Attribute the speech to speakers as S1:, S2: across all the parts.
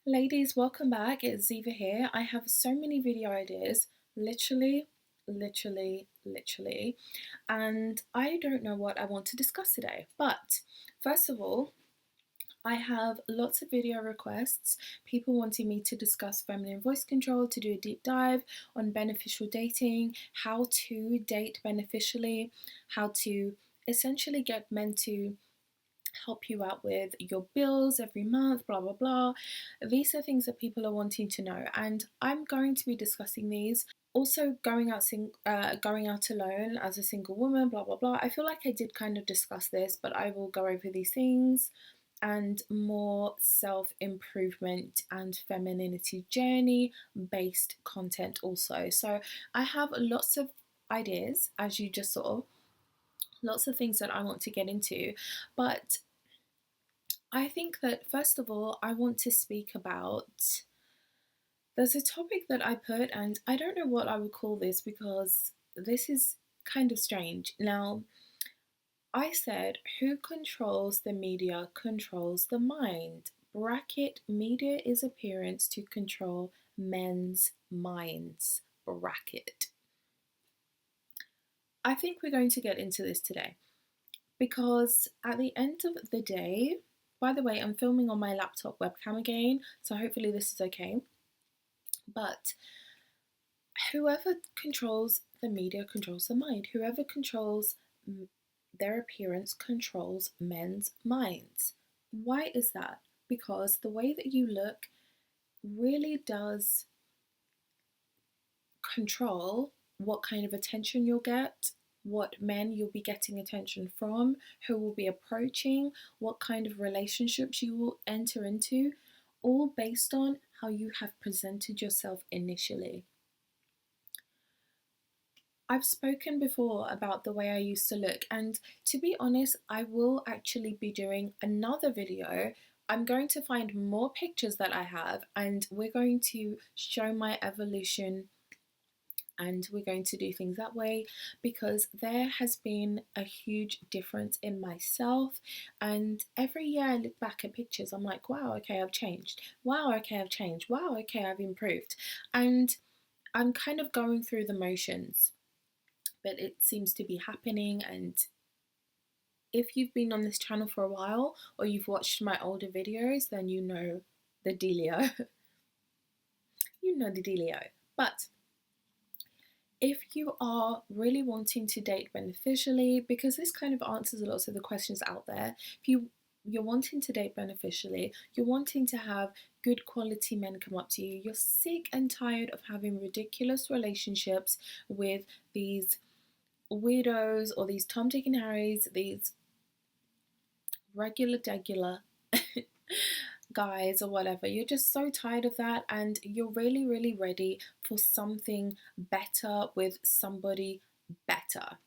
S1: Ladies, welcome back. It's Ziva here. I have so many video ideas, literally, literally, and I don't know what I want to discuss today. But first of all, I have lots of video requests, people wanting me to discuss feminine voice control, to do a deep dive on beneficial dating, how to date beneficially, how to essentially get men to help you out with your bills every month, blah blah blah. These are things that people are wanting to know, and I'm going to be discussing these. Also, going out alone as a single woman, blah blah blah. I feel like I did kind of discuss this, but I will go over these things and more self improvement and femininity journey based content also. So I have lots of ideas, as you just saw, lots of things that I want to get into, but I think that first of all, I want to speak about. There's a topic that I put, and I don't know what I would call this because this is kind of strange. Now, I said, who controls the media controls the mind. Bracket, media is appearance to control men's minds. Bracket. I think we're going to get into this today because at the end of the day, by the way, I'm filming on my laptop webcam again, so hopefully this is okay. But whoever controls the media controls the mind. Whoever controls their appearance controls men's minds. Why is that? Because the way that you look really does control what kind of attention you'll get, what men you'll be getting attention from, who will be approaching, what kind of relationships you will enter into, all based on how you have presented yourself initially. I've spoken before about the way I used to look, and to be honest, I will actually be doing another video. I'm going to find more pictures that I have, and we're going to show my evolution, and we're going to do things that way because there has been a huge difference in myself. And every year I look back at pictures, I'm like, wow, okay, I've changed. Wow, okay, I've changed. Wow, okay, I've improved. And I'm kind of going through the motions, but it seems to be happening. And if you've been on this channel for a while or you've watched my older videos, then you know the dealio. You know the dealio. But if you are really wanting to date beneficially, because this kind of answers a lot of the questions out there, if you're wanting to date beneficially, you're wanting to have good quality men come up to you, you're sick and tired of having ridiculous relationships with these weirdos or these Tom, Dick and Harrys, these regular guys or whatever, you're just so tired of that and you're really ready for something better with somebody better,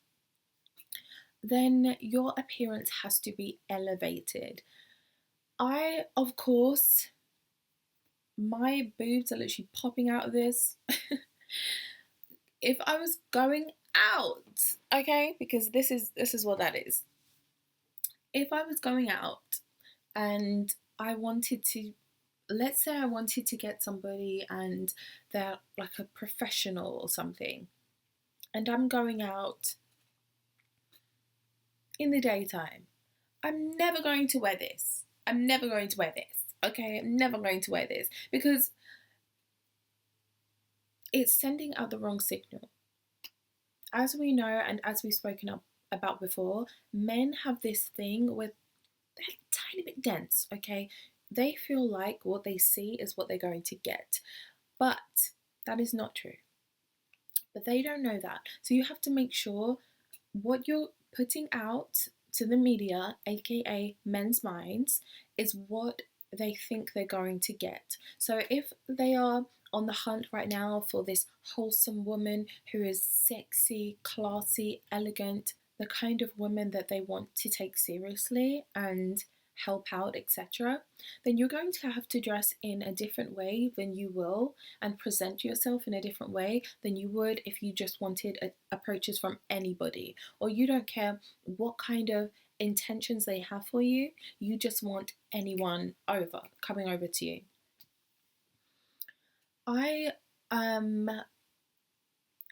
S1: then your appearance has to be elevated. Of course, my boobs are literally popping out of this. If I was going out, okay, because this is what that is. If I was going out and I wanted to, let's say I wanted to get somebody and they're like a professional or something, and I'm going out in the daytime, I'm never going to wear this. I'm never going to wear this. Okay, I'm never going to wear this because it's sending out the wrong signal. As we know and as we've spoken about before, men have this thing with they're a tiny bit dense, okay? They feel like what they see is what they're going to get. But that is not true. But they don't know that. So you have to make sure what you're putting out to the media, aka men's minds, is what they think they're going to get. So if they are on the hunt right now for this wholesome woman who is sexy, classy, elegant, the kind of woman that they want to take seriously and help out, etc., then you're going to have to dress in a different way than you will and present yourself in a different way than you would if you just wanted approaches from anybody, or you don't care what kind of intentions they have for you, you just want anyone coming over to you. I um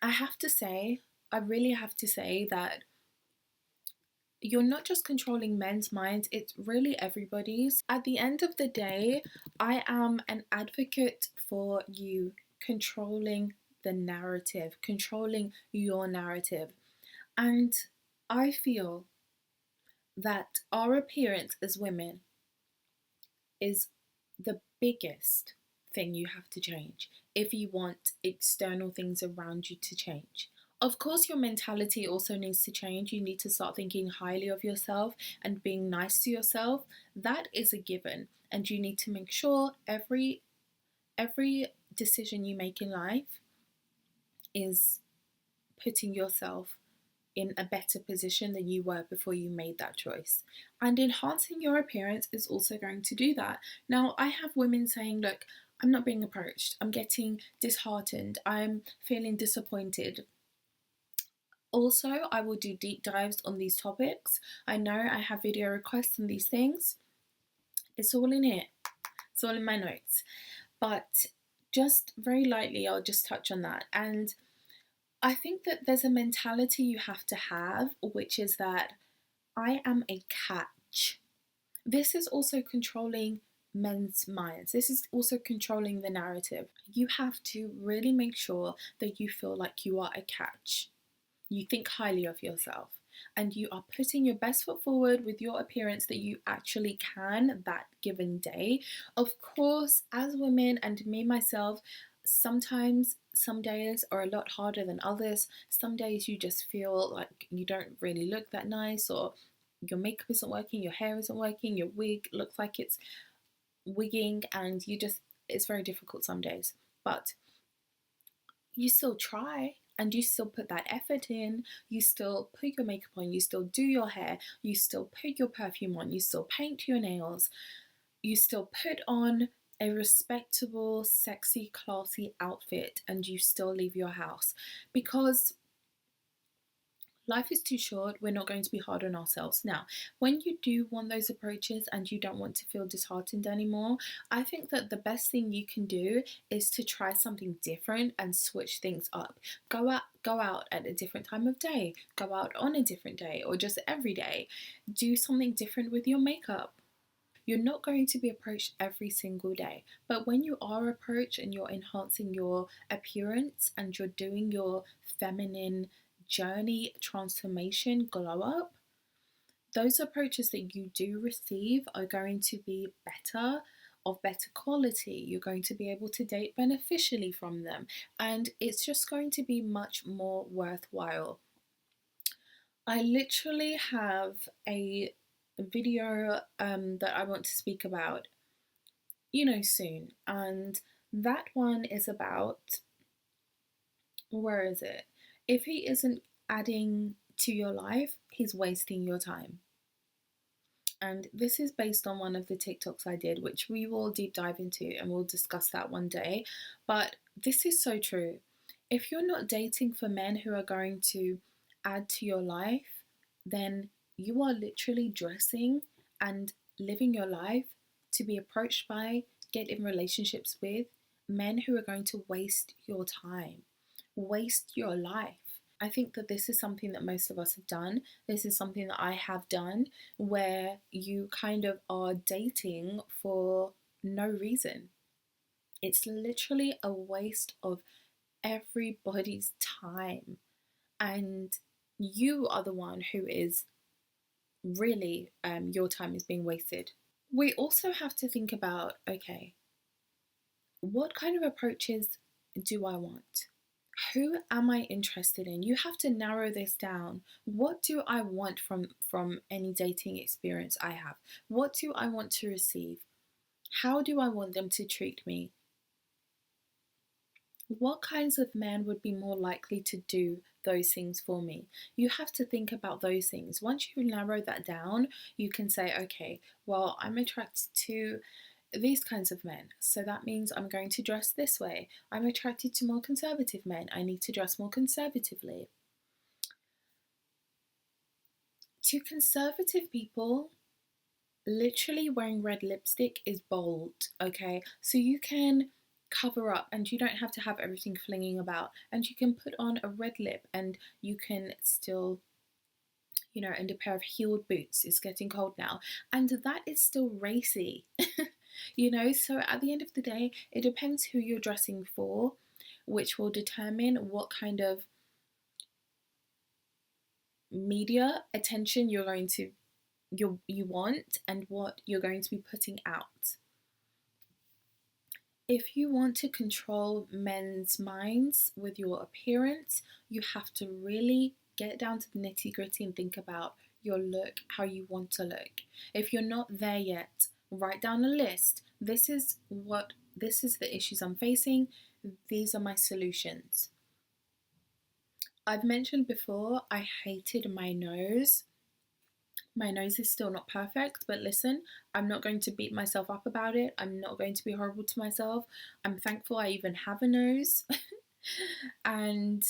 S1: I have to say, I really have to say that you're not just controlling men's minds, it's really everybody's. At the end of the day, I am an advocate for you controlling the narrative, controlling your narrative. And I feel that our appearance as women is the biggest thing you have to change if you want external things around you to change. Of course, your mentality also needs to change. You need to start thinking highly of yourself and being nice to yourself. That is a given. And you need to make sure every decision you make in life is putting yourself in a better position than you were before you made that choice. And enhancing your appearance is also going to do that. Now, I have women saying, look, I'm not being approached. I'm getting disheartened. I'm feeling disappointed. Also, I will do deep dives on these topics. I know I have video requests on these things. It's all in here. It's all in my notes. But just very lightly, I'll just touch on that. And I think that there's a mentality you have to have, which is that I am a catch. This is also controlling men's minds. This is also controlling the narrative. You have to really make sure that you feel like you are a catch. You think highly of yourself and you are putting your best foot forward with your appearance that you actually can that given day. Of course, as women and me myself, sometimes some days are a lot harder than others. Some days you just feel like you don't really look that nice, or your makeup isn't working, your hair isn't working, your wig looks like it's wigging, and it's very difficult some days. But you still try and you still put that effort in, you still put your makeup on, you still do your hair, you still put your perfume on, you still paint your nails, you still put on a respectable, sexy, classy outfit, and you still leave your house. Because life is too short. We're not going to be hard on ourselves. Now, when you do want those approaches and you don't want to feel disheartened anymore, I think that the best thing you can do is to try something different and switch things up. Go out at a different time of day, go out on a different day, or just every day. Do something different with your makeup. You're not going to be approached every single day, but when you are approached and you're enhancing your appearance and you're doing your feminine journey, transformation, glow up, those approaches that you do receive are going to be better, of better quality. You're going to be able to date beneficially from them, and it's just going to be much more worthwhile. I literally have a video that I want to speak about, soon, and that one is about, where is it? If he isn't adding to your life, he's wasting your time. And this is based on one of the TikToks I did, which we will deep dive into and we'll discuss that one day. But this is so true. If you're not dating for men who are going to add to your life, then you are literally dressing and living your life to be approached by, get in relationships with men who are going to waste your time, waste your life. I think that this is something that most of us have done. This is something that I have done, where you kind of are dating for no reason. It's literally a waste of everybody's time. And you are the one who is really, your time is being wasted. We also have to think about, okay, what kind of approaches do I want? Who am I interested in? You have to narrow this down. What do I want from any dating experience I have? What do I want to receive? How do I want them to treat me? What kinds of men would be more likely to do those things for me? You have to think about those things. Once you narrow that down, you can say, okay, well, I'm attracted to these kinds of men, so that means I'm going to dress this way. I'm attracted to more conservative men. I need to dress more conservatively. To conservative people, literally wearing red lipstick is bold, okay? So you can cover up, and you don't have to have everything flinging about, and you can put on a red lip, and you can still, and a pair of heeled boots. It's getting cold now, and that is still racy. So at the end of the day, it depends who you're dressing for, which will determine what kind of media attention you want, and what you're going to be putting out. If you want to control men's minds with your appearance, you have to really get down to the nitty-gritty and think about your look, how you want to look. If you're not there yet, write down a list. This is the issues I'm facing. These are my solutions. I've mentioned before, I hated my nose. My nose is still not perfect, but listen, I'm not going to beat myself up about it. I'm not going to be horrible to myself. I'm thankful I even have a nose. And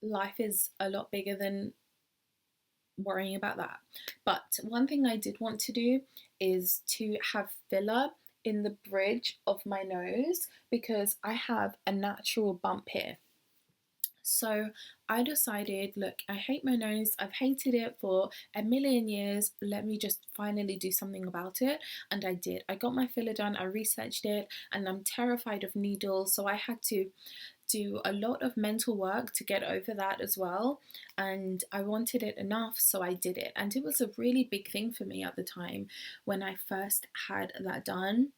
S1: life is a lot bigger than worrying about that. But one thing I did want to do is to have filler in the bridge of my nose, because I have a natural bump here. So I decided, look, I hate my nose. I've hated it for a million years. Let me just finally do something about it. And I did. I got my filler done. I researched it, and I'm terrified of needles. So I had to do a lot of mental work to get over that as well. And I wanted it enough, so I did it. And it was a really big thing for me at the time when I first had that done.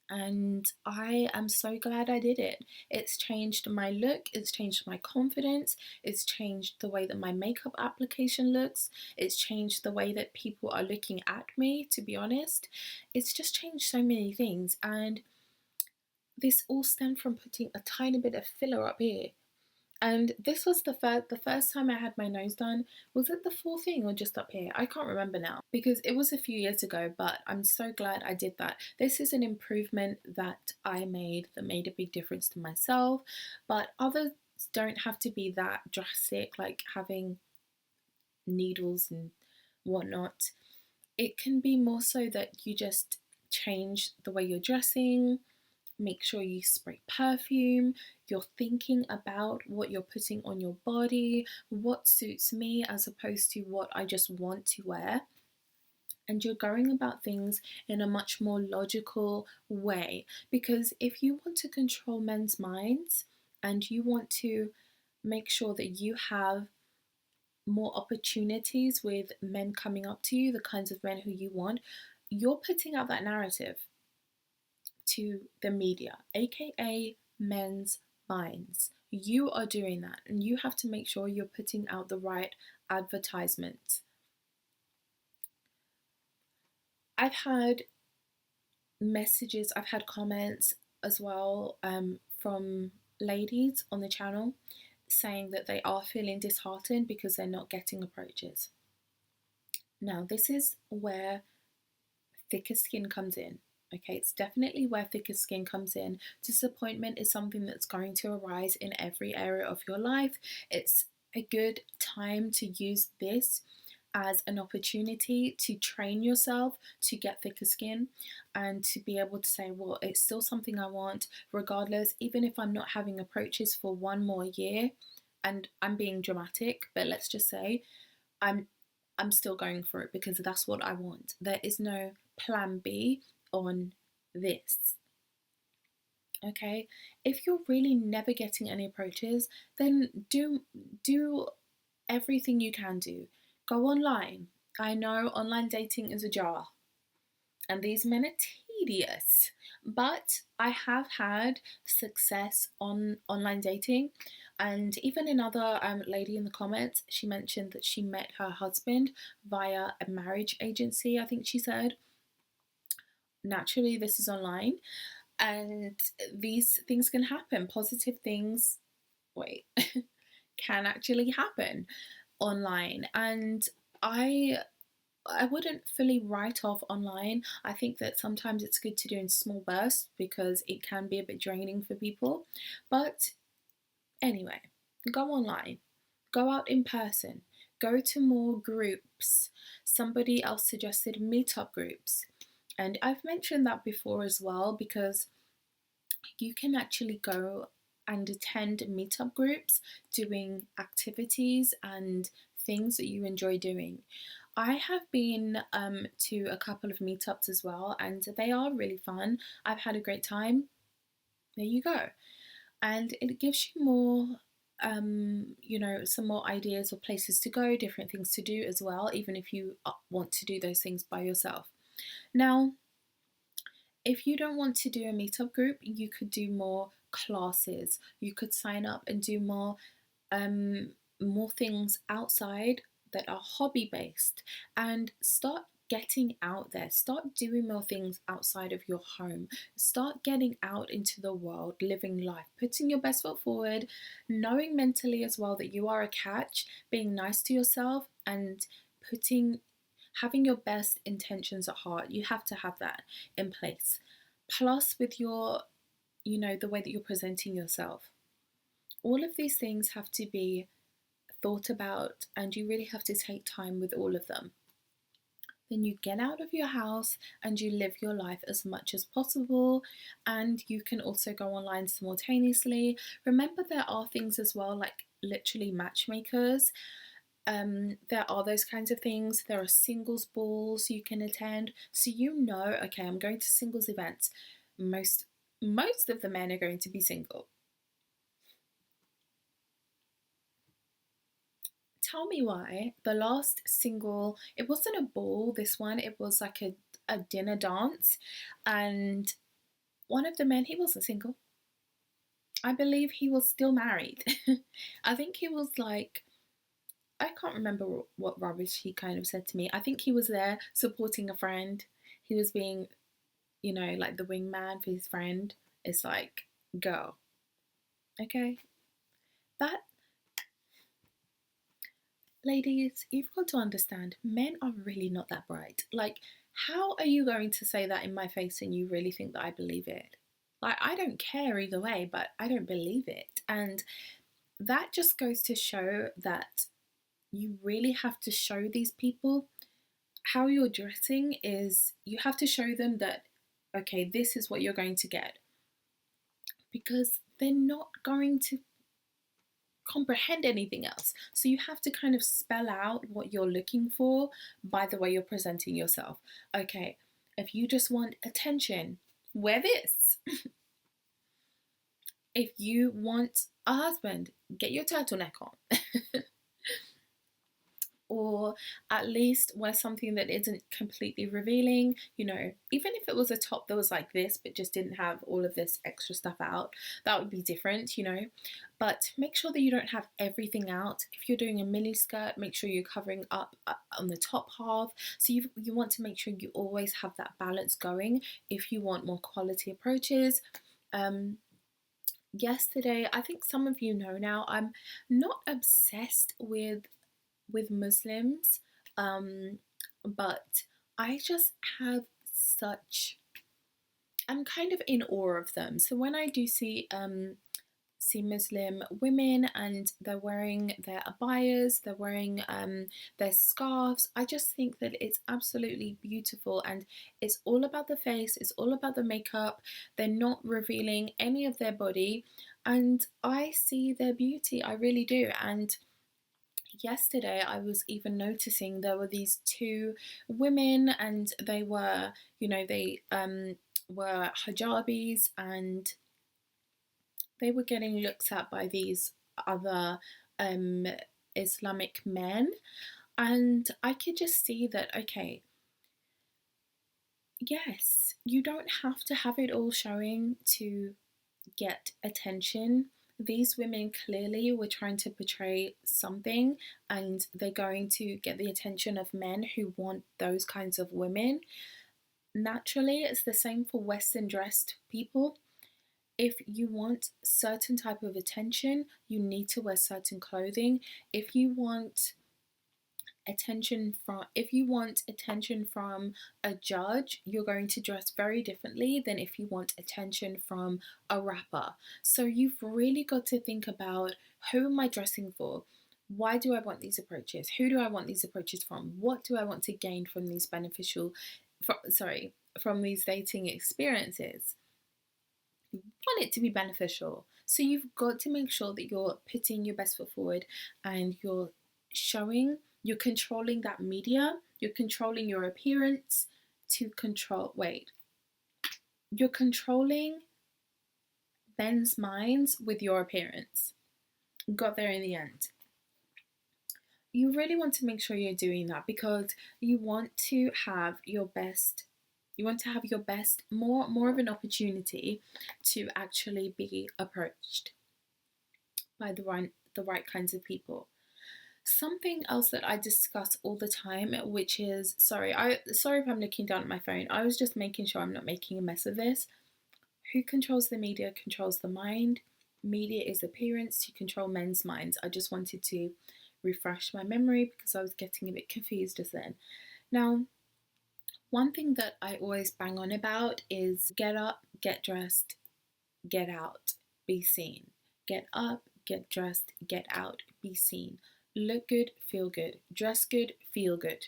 S1: And I am so glad I did it. It's changed my look, it's changed my confidence, it's changed the way that my makeup application looks, it's changed the way that people are looking at me, to be honest. It's just changed so many things, and this all stemmed from putting a tiny bit of filler up here. And this was the first time I had my nose done. Was it the full thing or just up here? I can't remember now, because it was a few years ago, but I'm so glad I did that. This is an improvement that I made that made a big difference to myself, but others don't have to be that drastic, like having needles and whatnot. It can be more so that you just change the way you're dressing. Make sure you spray perfume. You're thinking about what you're putting on your body, what suits me as opposed to what I just want to wear. And you're going about things in a much more logical way. Because if you want to control men's minds and you want to make sure that you have more opportunities with men coming up to you, the kinds of men who you want, you're putting out that narrative to the media, aka men's minds. You are doing that, and you have to make sure you're putting out the right advertisement. I've had messages, I've had comments as well from ladies on the channel saying that they are feeling disheartened because they're not getting approaches. Now, this is where thicker skin comes in. Okay, it's definitely where thicker skin comes in. Disappointment is something that's going to arise in every area of your life. It's a good time to use this as an opportunity to train yourself to get thicker skin and to be able to say, well, it's still something I want regardless, even if I'm not having approaches for one more year. And I'm being dramatic, but let's just say I'm still going for it because that's what I want. There is no plan B on this. Okay, if you're really never getting any approaches, then do everything you can do. Go online. I know online dating is a jar, and these men are tedious, but I have had success on online dating. And even another lady in the comments, she mentioned that she met her husband via a marriage agency, I think she said. Naturally, this is online, and these things can happen. Positive things, can actually happen online. And I wouldn't fully write off online. I think that sometimes it's good to do in small bursts because it can be a bit draining for people. But anyway, go online, go out in person, go to more groups. Somebody else suggested meetup groups. And I've mentioned that before as well, because you can actually go and attend meetup groups doing activities and things that you enjoy doing. I have been to a couple of meetups as well, and they are really fun. I've had a great time. There you go. And it gives you more, some more ideas of places to go, different things to do as well, even if you want to do those things by yourself. Now, if you don't want to do a meetup group, you could do more classes. You could sign up and do more things outside that are hobby based, and start getting out there. Start doing more things outside of your home. Start getting out into the world, living life, putting your best foot forward, knowing mentally as well that you are a catch, being nice to yourself, and putting having your best intentions at heart. You have to have that in place. Plus, with your, the way that you're presenting yourself, all of these things have to be thought about, and you really have to take time with all of them. Then you get out of your house and you live your life as much as possible, and you can also go online simultaneously. Remember, there are things as well, like literally matchmakers. There are those kinds of things. There are singles balls you can attend, so okay, I'm going to singles events. Most of the men are going to be single. Tell me why the last single, it wasn't a ball, this one, it was like a dinner dance, and one of the men, he wasn't single. I believe he was still married. I think he was like, I can't remember what rubbish he kind of said to me. I think he was there supporting a friend. He was being, like the wingman for his friend. It's like, girl, okay? That, ladies, you've got to understand, men are really not that bright. Like, how are you going to say that in my face and you really think that I believe it? Like, I don't care either way, but I don't believe it. And that just goes to show that you really have to show these people how you're dressing is, you have to show them that, okay, this is what you're going to get. Because they're not going to comprehend anything else. So you have to kind of spell out what you're looking for by the way you're presenting yourself. Okay, if you just want attention, wear this. If you want a husband, get your turtleneck on. Or at least wear something that isn't completely revealing, even if it was a top that was like this but just didn't have all of this extra stuff out, that would be different, but make sure that you don't have everything out. If you're doing a mini skirt, make sure you're covering up on the top half. So you want to make sure you always have that balance going if you want more quality approaches. Yesterday, I think some of you know now, I'm not obsessed with Muslims, but I just have I'm kind of in awe of them. So when I do see Muslim women and they're wearing their abayas, they're wearing their scarves, I just think that it's absolutely beautiful, and it's all about the face, it's all about the makeup. They're not revealing any of their body, and I see their beauty, I really do. And yesterday I was even noticing there were these two women, and they were, they were hijabis, and they were getting looked at by these other Islamic men, and I could just see that, okay, yes, you don't have to have it all showing to get attention. These women clearly were trying to portray something, and they're going to get the attention of men who want those kinds of women. Naturally, it's the same for Western dressed people. If you want certain type of attention, you need to wear certain clothing. If you want attention from a judge, you're going to dress very differently than if you want attention from a rapper. So you've really got to think about, who am I dressing for? Why do I want these approaches? Who do I want these approaches from? What do I want to gain from these from these dating experiences. You want it to be beneficial. So you've got to make sure that you're putting your best foot forward and you're controlling that media, you're controlling your appearance you're controlling men's minds with your appearance. Got there in the end. You really want to make sure you're doing that because you want to have your best. You want to have your best, more of an opportunity to actually be approached by the right kinds of people. Something else that I discuss all the time, which is sorry if I'm looking down at my phone. I was just making sure I'm not making a mess of this. Who controls the media controls the mind. Media is appearance to control men's minds. I just wanted to refresh my memory because I was getting a bit confused just then. Now, one thing that I always bang on about is get up, get dressed, get out, be seen. Get up, get dressed, get out, be seen. Look good, feel good. Dress good, feel good.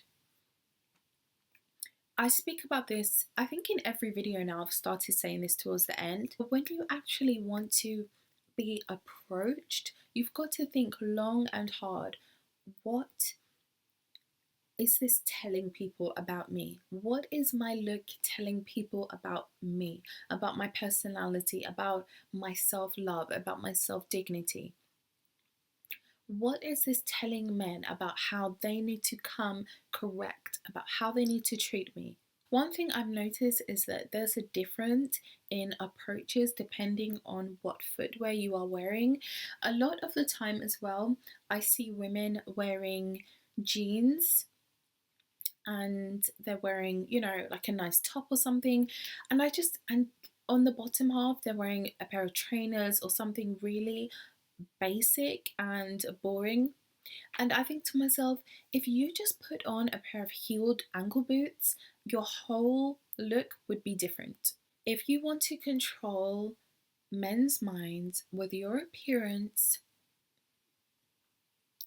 S1: I speak about this, I think in every video now. I've started saying this towards the end. But when you actually want to be approached, you've got to think long and hard. What is this telling people about me? What is my look telling people about me, about my personality, about my self-love, about my self-dignity? What is this telling men about how they need to come correct, about how they need to treat me? One thing I've noticed is that there's a difference in approaches depending on what footwear you are wearing. A lot of the time as well, I see women wearing jeans and they're wearing, like a nice top or something. And on the bottom half, they're wearing a pair of trainers or something really basic and boring. And I think to myself, if you just put on a pair of heeled ankle boots, your whole look would be different. If you want to control men's minds with your appearance,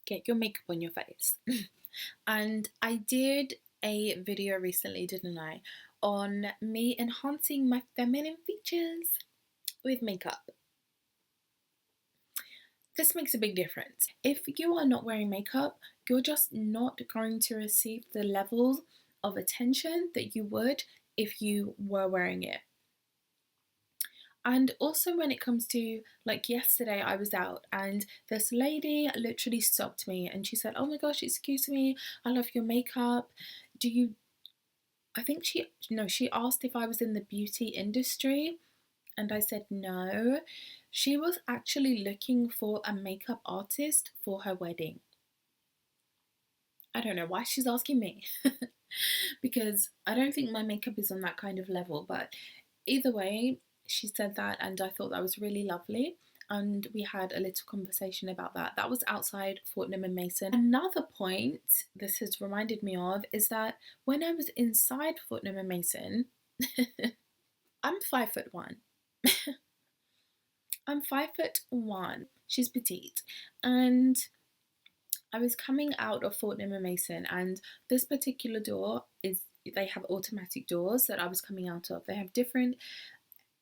S1: get your makeup on your face. And I did a video recently, didn't I, on me enhancing my feminine features with makeup. This makes a big difference. If you are not wearing makeup, you're just not going to receive the level of attention that you would if you were wearing it. And also when it comes to, like yesterday I was out and this lady literally stopped me and she said, "Oh my gosh, excuse me, I love your makeup. She asked if I was in the beauty industry and I said no." She was actually looking for a makeup artist for her wedding. I don't know why she's asking me because I don't think my makeup is on that kind of level, but either way, she said that and I thought that was really lovely. And we had a little conversation about that. That was outside Fortnum and Mason. Another point this has reminded me of is that when I was inside Fortnum and Mason, I'm 5'1". I'm 5'1". She's petite. And I was coming out of Fortnum and Mason, and this particular door they have automatic doors that I was coming out of. They have different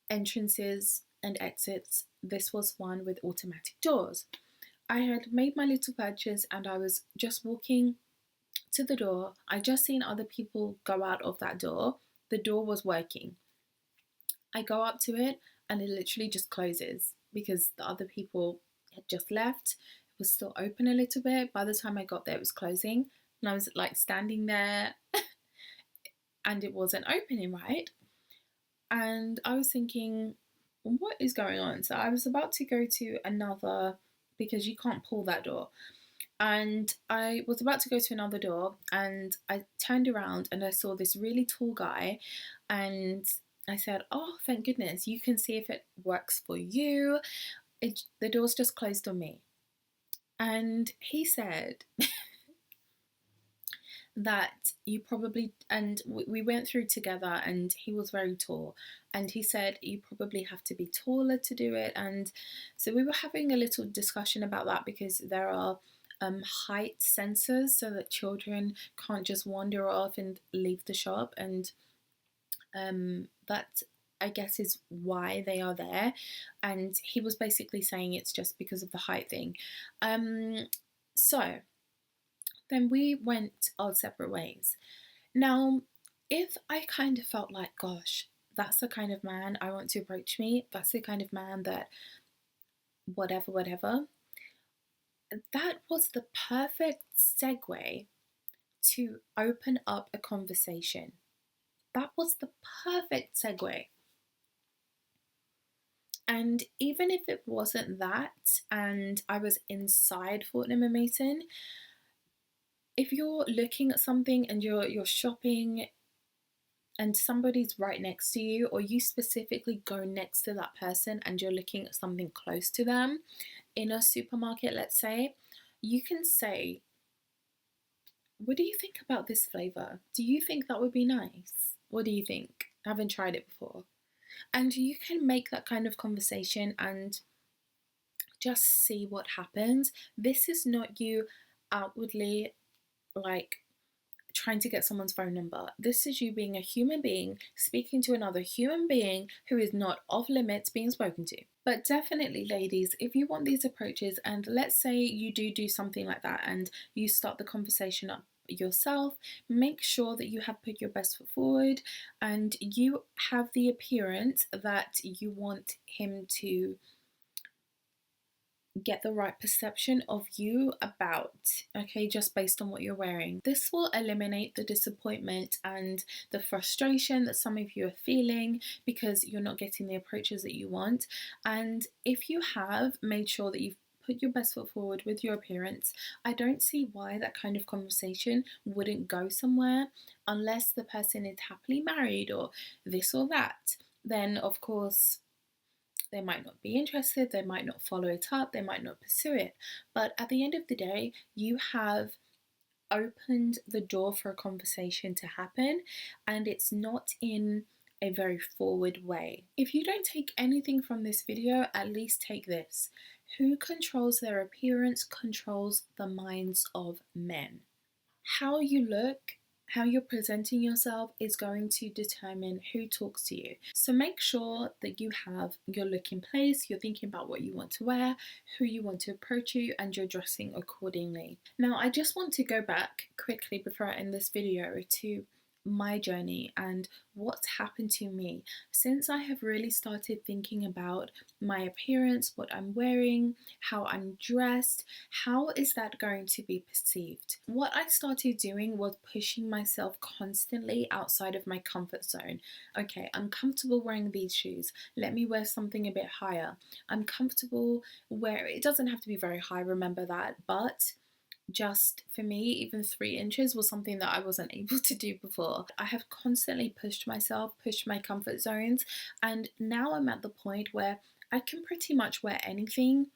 S1: entrances and exits. This was one with automatic doors. I had made my little purchase and I was just walking to the door. I just seen other people go out of that door. The door was working. I go up to it and it literally just closes because the other people had just left. It was still open a little bit. By the time I got there, it was closing and I was like standing there and it wasn't opening right. And I was thinking, what is going on? So I was about to go to another, because you can't pull that door. And I was about to go to another door and I turned around and I saw this really tall guy and I said, "Oh, thank goodness, you can see if it works for you. The door's just closed on me." And he said that we went through together and he was very tall and he said you probably have to be taller to do it. And so we were having a little discussion about that because there are height sensors so that children can't just wander off and leave the shop. And That I guess is why they are there. And he was basically saying it's just because of the height thing. So then we went our separate ways. Now, if I kind of felt like, gosh, that's the kind of man I want to approach me, that's the kind of man that whatever, whatever, that was the perfect segue to open up a conversation. That was the perfect segue. And even if it wasn't that, and I was inside Fortnum and Mason, if you're looking at something and you're shopping and somebody's right next to you, or you specifically go next to that person and you're looking at something close to them in a supermarket, let's say, you can say, what do you think about this flavor? Do you think that would be nice? What do you think? I haven't tried it before. And you can make that kind of conversation and just see what happens. This is not you outwardly like trying to get someone's phone number. This is you being a human being speaking to another human being who is not off limits being spoken to. But definitely, ladies, if you want these approaches, and let's say you do something like that and you start the conversation up yourself, make sure that you have put your best foot forward and you have the appearance that you want him to get the right perception of you about, okay, just based on what you're wearing. This will eliminate the disappointment and the frustration that some of you are feeling because you're not getting the approaches that you want. And if you have made sure that you've put your best foot forward with your appearance, I don't see why that kind of conversation wouldn't go somewhere, unless the person is happily married or this or that. Then of course they might not be interested, they might not follow it up, they might not pursue it. But at the end of the day, you have opened the door for a conversation to happen, and it's not in a very forward way. If you don't take anything from this video, at least take this. Who controls their appearance controls the minds of men. How you look, how you're presenting yourself is going to determine who talks to you. So make sure that you have your look in place, you're thinking about what you want to wear, who you want to approach you, and you're dressing accordingly. Now, I just want to go back quickly before I end this video to my journey and what's happened to me since I have really started thinking about my appearance, what I'm wearing, how I'm dressed. How is that going to be perceived? What I started doing was pushing myself constantly outside of my comfort zone. Okay, I'm comfortable wearing these shoes, let me wear something a bit higher. I'm comfortable wearing, it doesn't have to be very high, remember that, but just for me, even 3 inches was something that I wasn't able to do before. I have constantly pushed myself, pushed my comfort zones, and now I'm at the point where I can pretty much wear anything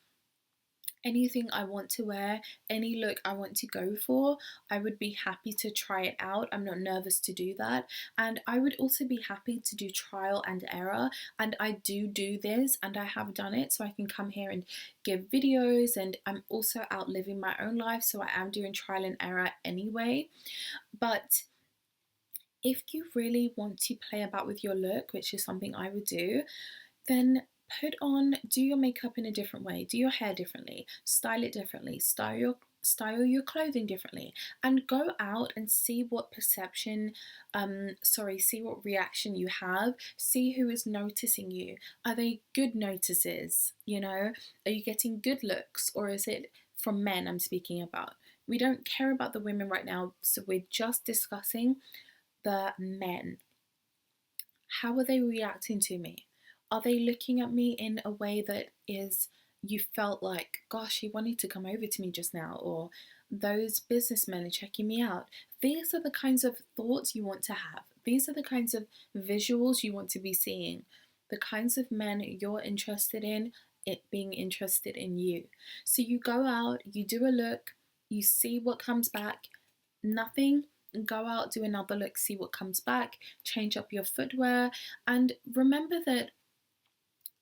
S1: I want to wear, any look I want to go for. I would be happy to try it out. I'm not nervous to do that. And I would also be happy to do trial and error. And I do this, and I have done it. So I can come here and give videos, and I'm also out living my own life. So I am doing trial and error anyway. But if you really want to play about with your look, which is something I would do, then do your makeup in a different way, do your hair differently, style it differently, style your clothing differently, and go out and see what see what reaction you have, see who is noticing you. Are they good notices? Are you getting good looks, or is it from men I'm speaking about? We don't care about the women right now, so we're just discussing the men. How are they reacting to me? Are they looking at me in a way that is, you felt like, gosh, he wanted to come over to me just now, or those businessmen are checking me out? These are the kinds of thoughts you want to have. These are the kinds of visuals you want to be seeing. The kinds of men you're interested in, it being interested in you. So you go out, you do a look, you see what comes back. Nothing, go out, do another look, see what comes back, change up your footwear, and remember that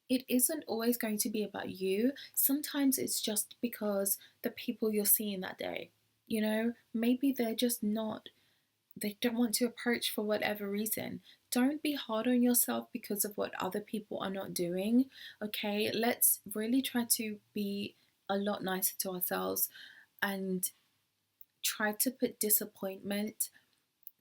S1: it isn't always going to be about you. Sometimes it's just because the people you're seeing that day, maybe they're just not, they don't want to approach for whatever reason. don't be hard on yourself because of what other people are not doing. Okay, let's really try to be a lot nicer to ourselves and try to put disappointment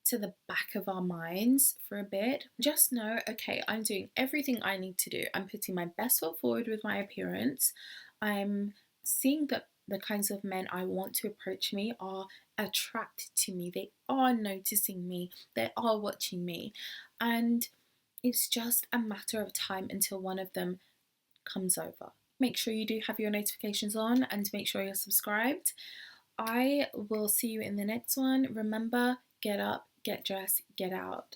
S1: to the back of our minds for a bit. Just know, okay, I'm doing everything I need to do. I'm putting my best foot forward with my appearance. I'm seeing that the kinds of men I want to approach me are attracted to me. They are noticing me. They are watching me. And it's just a matter of time until one of them comes over. Make sure you do have your notifications on and make sure you're subscribed. I will see you in the next one. Remember, get up, get dressed, get out.